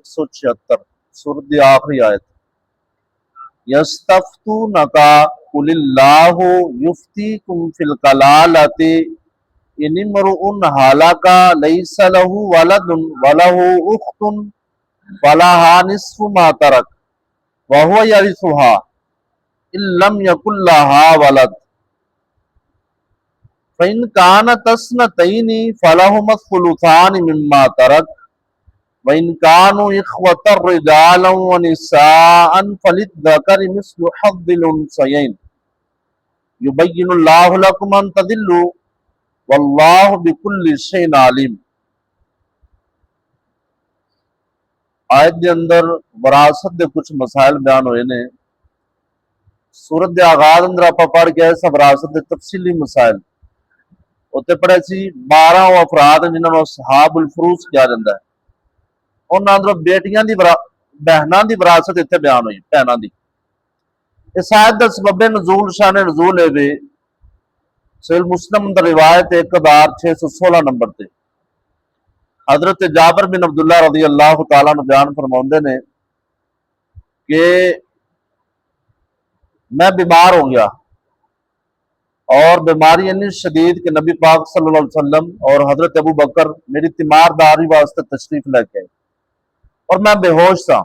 176 سورۃ کی آخری آیت یستفتونکا قل اللہ یفتیکم فی الکلالۃ ان امرؤ ہلک لیس لہ ولد ولہ اخت فلہا نصف ما ترک وہو یرثھا ان لم یکن لہا ولد فإن كانت اثنتين فلهما الثلثان مما ترك وإن كانوا إخوة رجالا ونساء فللذكر مثل حظ الأنثيين يبين الله لكم أن تضلوا والله بكل شيء عليم۔ آیت دے اندر وراثت دے کچھ مسائل بیان ہوئے نے۔ سورت دے آغاز اندر آپ پڑھ کے سب وراثت دے تفصیلی مسائل اتنے پڑھے سی 12 افراد جنہوں نے اصحاب الفروض کیا جاتا ہے، انہاں اندروں بیٹیاں دی بہناں دی وراثت اتنے بیان ہوئی، بہناں دی۔ اس آیت دا سبب نزول شان نزول ہے وے صحیح مسلم اندر روایت 1616 نمبر تے حضرت جابر بن عبداللہ رضی اللہ تعالیٰ عنہ بیان فرماؤندے نے کہ میں بیمار ہو گیا اور بیماری اتنی شدید کہ نبی پاک صلی اللہ علیہ وسلم اور حضرت ابو بکر میری تیمارداری واسطے تشریف لے کے آئے اور میں بے ہوش تھا۔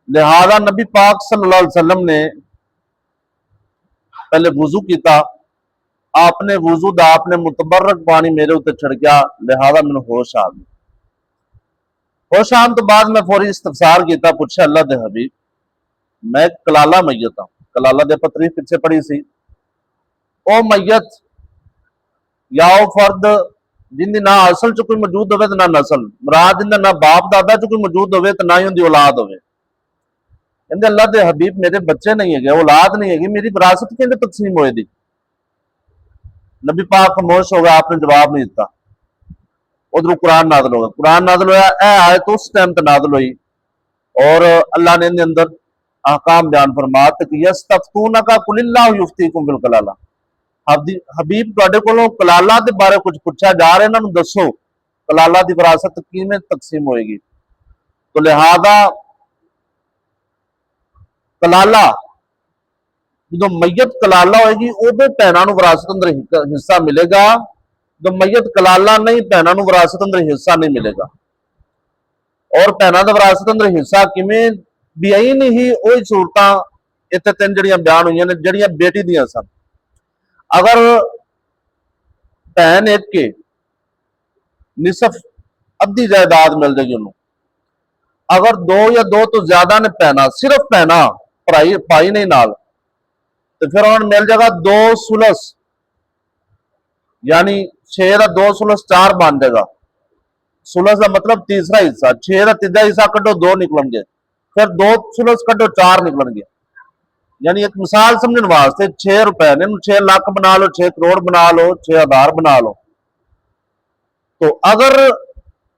لہذا نبی پاک صلی اللہ علیہ وسلم نے پہلے وضو کیتا، آپ نے وضو دا آپ نے متبرک پانی میرے اتنے چھڑکیا، لہذا میں ہوش آ گئی۔ ہوش آن تو بعد میں فوری استفسار کیتا، پوچھا اللہ دے حبیب میں کلالہ میت ہوں، کلالہ دے پتری پیچھے پڑی سی، او میت یا او فرد جن دی نہ اصل چ کوئی موجود ہوئے تو نہ نسل، مراد جن نہ باپ دادا چ کوئی موجود ہوئے تو نہ ہی ان دی اولاد ہوئے۔ کہندے اللہ دے حبیب میرے بچے نہیں ہے، اولاد نہیں ہے، میری وراثت کیندے تقسیم ہوئے دی؟ نبی پاک خاموش ہو گیا، آپ نے جواب نہیں دیتا۔ ادھر قرآن نازل ہوگا، قرآن نازل ہوا، اے آیت اس ٹائم تے نازل ہوئی اور اللہ نے ان دے اندر احکام بیان فرمایا کہ یستفتونکا قل اللہ یفتیکم فی الکلالہ، حبیب تواڈے کولوں کلالہ دے بارے کچھ پوچھا جا رہا ہے، انہاں نوں دسو کلالہ دی وراثت کیویں تقسیم ہوئے گی۔ تو لہذا کلالہ جدو میت کلالہ ہوئے گی ادو بھیناں نوں وراثت اندر حصہ ملے گا، جو میت کلالہ نہیں بھیناں نوں وراثت اندر حصہ نہیں ملے گا۔ اور بھیناں دا وراثت اندر حصہ کیویں بھی آئی نہیں، وہی صورتاں اتنے 3 جڑیاں بیان ہوئی نے جڑیاں بیٹی دیاں سن۔ اگر بہن ایک کے نصف ادھی جائیداد مل جائے گی انہوں، اگر 2 یا 2 تو زیادہ نے پہنا، صرف پہنا پائی نہیں نال، تو پھر انہوں مل جائے گا 2 ثلث، یعنی 6 دا 2 ثلث 4 بن جائے گا۔ ثلث کا مطلب تیسرا حصہ، 6 دا تیجا حصہ کٹو 2 نکلن گے، پھر 2 ثلث کٹو 4 نکلن گے۔ یعنی ایک مثال سمجھن واسطے 6 روپے نے 6 لاکھ بنا لو، 6 کروڑ بنا لو، 6,000 بنا لو۔ تو اگر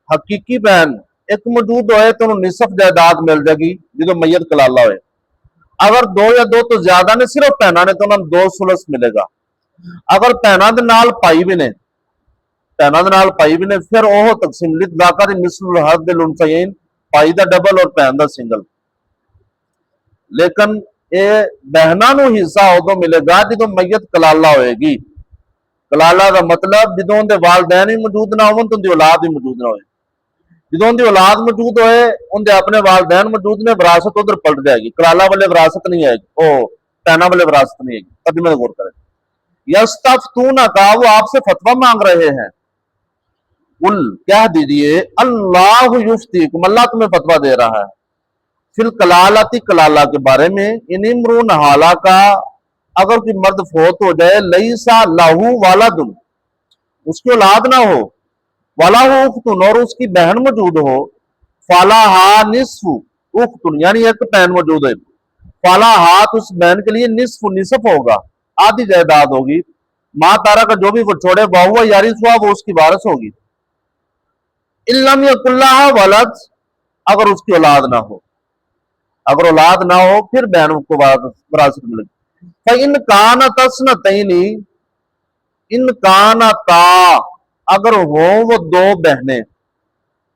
حقیقی بہن ایک موجود ہوئے تو انہوں نصف جائیداد مل جائے گی جدو میت کلالہ ہوئے۔ اگر 2 یا 2 تو زیادہ نے صرف بہناں نے تو انہوں 2 ثلث ملے گا۔ اگر بہناں دے نال پائی بھی نے، بہناں دے نال پائی بھی نے، پھر وہ تقسیم للذکر مثل حظ الانثیین، پائی دا ڈبل اور بہن دا سنگل۔ لیکن یہ بہناں نوں حصہ ادو ملے گا جدو میت کلالہ ہوئے گی۔ کلالہ دا مطلب جدوں دے والدین بھی موجود نہ ہون تو ان دی اولاد بھی موجود نہ ہوئے۔ جدوں ان دی اولاد موجود ہوئے، ان دے اپنے والدین موجود نے، وراثت ادھر پلٹ جائے گی، کلالہ والے وراثت نہیں آئے گی، او بہناں والے وراثت نہیں آئے گی۔ ترجمے غور کریں، یستفتونکا وہ آپ سے فتویٰ مانگ رہے ہیں، قل کہہ دیجئے اللہ یفتیکم اللہ تمہیں فتویٰ دے رہا ہے، فی الکلالۃ کلالہ کے بارے میں، ان امرؤ ہلک اگر کوئی مرد فوت ہو جائے، لیس لہ ولد اس کی اولاد نہ ہو، ولہ اخت اور اس کی بہن موجود ہو، فلہا نصف اخت یعنی ایک بہن موجود ہے، فلہا تو اس بہن کے لیے نصف ہوگا، آدھی جائیداد ہوگی، ماں تارا کا جو بھی وہ چھوڑے وہو یرثھا وہ اس کی وارث ہوگی، ان لم یکن لہا ولد اگر اس کی اولاد نہ ہو، اگر اولاد نہ ہو پھر بہنوں کو وراثت ملے گی۔ فَإِنْ كَانَتْ اثْنَتَيْنِ ان کانتا اگر ہوں وہ 2 بہنیں،